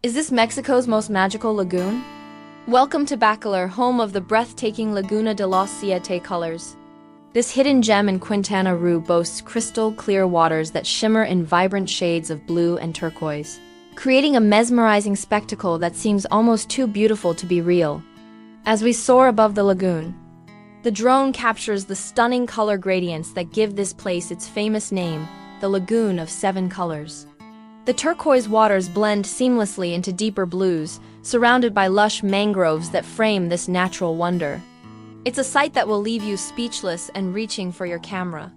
Is this Mexico's most magical lagoon? Welcome to Bacalar, home of the breathtaking Laguna de los Siete Colors. This hidden gem in Quintana Roo boasts crystal-clear waters that shimmer in vibrant shades of blue and turquoise, creating a mesmerizing spectacle that seems almost too beautiful to be real. As we soar above the lagoon, the drone captures the stunning color gradients that give this place its famous name, the Lagoon of Seven Colors. The turquoise waters blend seamlessly into deeper blues, surrounded by lush mangroves that frame this natural wonder. It's a sight that will leave you speechless and reaching for your camera.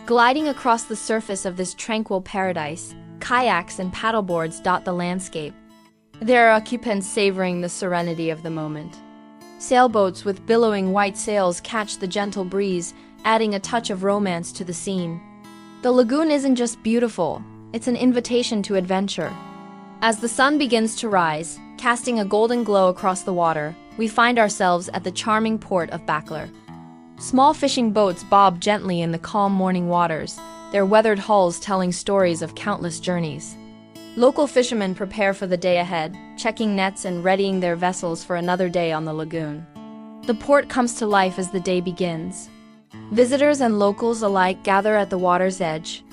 Gliding across the surface of this tranquil paradise, kayaks and paddleboards dot the landscape, their occupants savoring the serenity of the moment. Sailboats with billowing white sails catch the gentle breeze, adding a touch of romance to the scene. The lagoon isn't just beautiful, it's an invitation to adventure. As the sun begins to rise, casting a golden glow across the water, we find ourselves at the charming port of Bacalar. Small fishing boats bob gently in the calm morning waters, their weathered hulls telling stories of countless journeys. Local fishermen prepare for the day ahead, checking nets and readying their vessels for another day on the lagoon. The port comes to life as the day begins. Visitors and locals alike gather at the water's edge,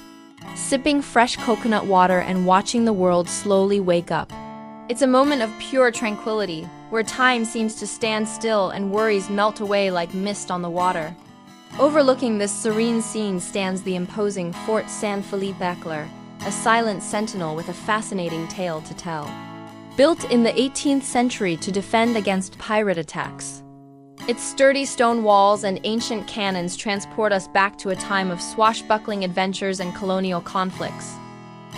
sipping fresh coconut water and watching the world slowly wake up. It's a moment of pure tranquility, where time seems to stand still and worries melt away like mist on the water. Overlooking this serene scene stands the imposing Fuerte de San Felipe Bacalar, a silent sentinel with a fascinating tale to tell. Built in the 18th century to defend against pirate attacks, its sturdy stone walls and ancient cannons transport us back to a time of swashbuckling adventures and colonial conflicts.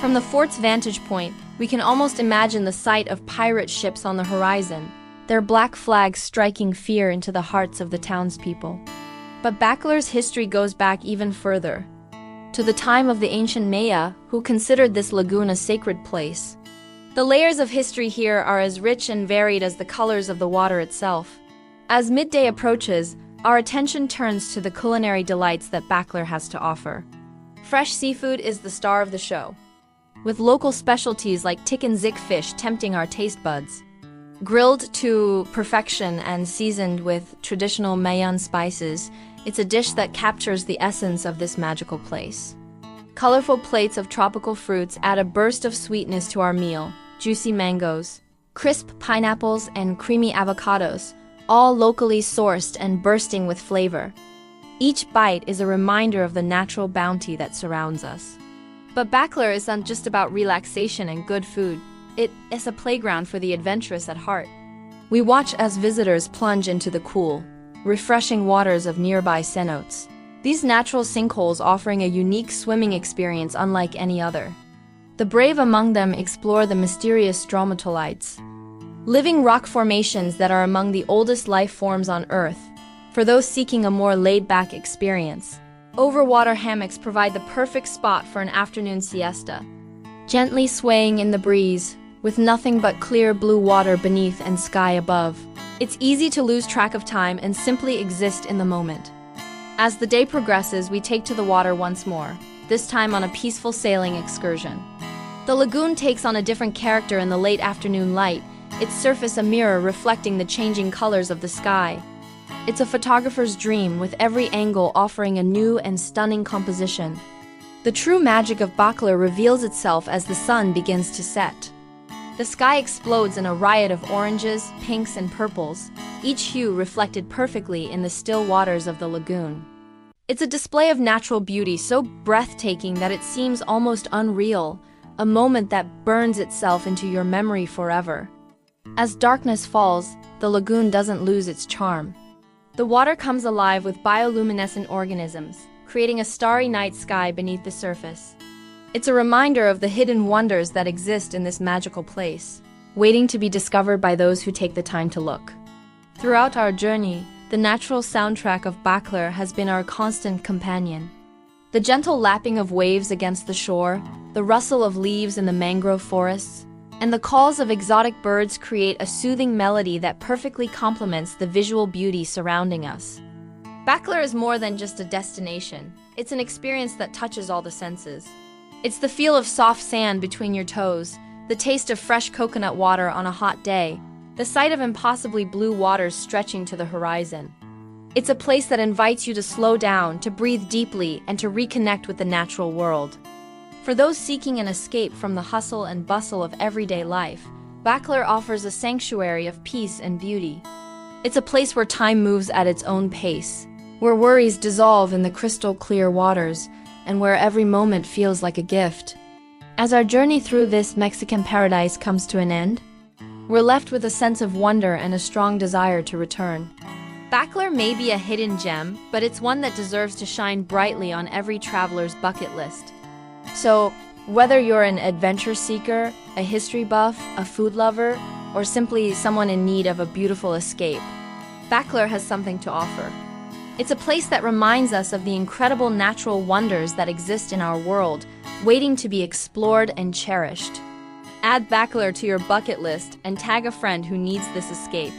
From the fort's vantage point, we can almost imagine the sight of pirate ships on the horizon, their black flags striking fear into the hearts of the townspeople. But Bacalar's history goes back even further, to the time of the ancient Maya, who considered this lagoon a sacred place. The layers of history here are as rich and varied as the colors of the water itself. As midday approaches, our attention turns to the culinary delights that Bacalar has to offer. Fresh seafood is the star of the show, with local specialties like chicken zik fish tempting our taste buds. Grilled to perfection and seasoned with traditional Mayan spices, it's a dish that captures the essence of this magical place. Colorful plates of tropical fruits add a burst of sweetness to our meal: juicy mangoes, crisp pineapples, and creamy avocados, all locally sourced and bursting with flavor. Each bite is a reminder of the natural bounty that surrounds us. But Bacalar isn't just about relaxation and good food. It is a playground for the adventurous at heart. We watch as visitors plunge into the cool, refreshing waters of nearby cenotes. These natural sinkholes offering a unique swimming experience unlike any other. The brave among them explore the mysterious stromatolites, living rock formations that are among the oldest life forms on Earth. For those seeking a more laid-back experience, overwater hammocks provide the perfect spot for an afternoon siesta. Gently swaying in the breeze, with nothing but clear blue water beneath and sky above, it's easy to lose track of time and simply exist in the moment. As the day progresses, we take to the water once more, this time on a peaceful sailing excursion. The lagoon takes on a different character in the late afternoon light, its surface a mirror reflecting the changing colors of the sky. It's a photographer's dream, with every angle offering a new and stunning composition. The true magic of Bacalar reveals itself as the sun begins to set. The sky explodes in a riot of oranges, pinks, and purples, each hue reflected perfectly in the still waters of the lagoon. It's a display of natural beauty so breathtaking that it seems almost unreal, a moment that burns itself into your memory forever. As darkness falls, the lagoon doesn't lose its charm. The water comes alive with bioluminescent organisms, creating a starry night sky beneath the surface. It's a reminder of the hidden wonders that exist in this magical place, waiting to be discovered by those who take the time to look. Throughout our journey, the natural soundtrack of Bacalar has been our constant companion. The gentle lapping of waves against the shore, the rustle of leaves in the mangrove forests, and the calls of exotic birds create a soothing melody that perfectly complements the visual beauty surrounding us. Bacalar is more than just a destination. It's an experience that touches all the senses. It's the feel of soft sand between your toes, the taste of fresh coconut water on a hot day, the sight of impossibly blue waters stretching to the horizon. It's a place that invites you to slow down, to breathe deeply, and to reconnect with the natural world. For those seeking an escape from the hustle and bustle of everyday life, Bacalar offers a sanctuary of peace and beauty. It's a place where time moves at its own pace, where worries dissolve in the crystal-clear waters, and where every moment feels like a gift. As our journey through this Mexican paradise comes to an end, we're left with a sense of wonder and a strong desire to return. Bacalar may be a hidden gem, but it's one that deserves to shine brightly on every traveler's bucket list. So, whether you're an adventure seeker, a history buff, a food lover, or simply someone in need of a beautiful escape, Bacalar has something to offer. It's a place that reminds us of the incredible natural wonders that exist in our world, waiting to be explored and cherished. Add Bacalar to your bucket list and tag a friend who needs this escape.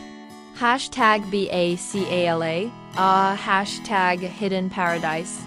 #BACALA, hashtag Hidden Paradise.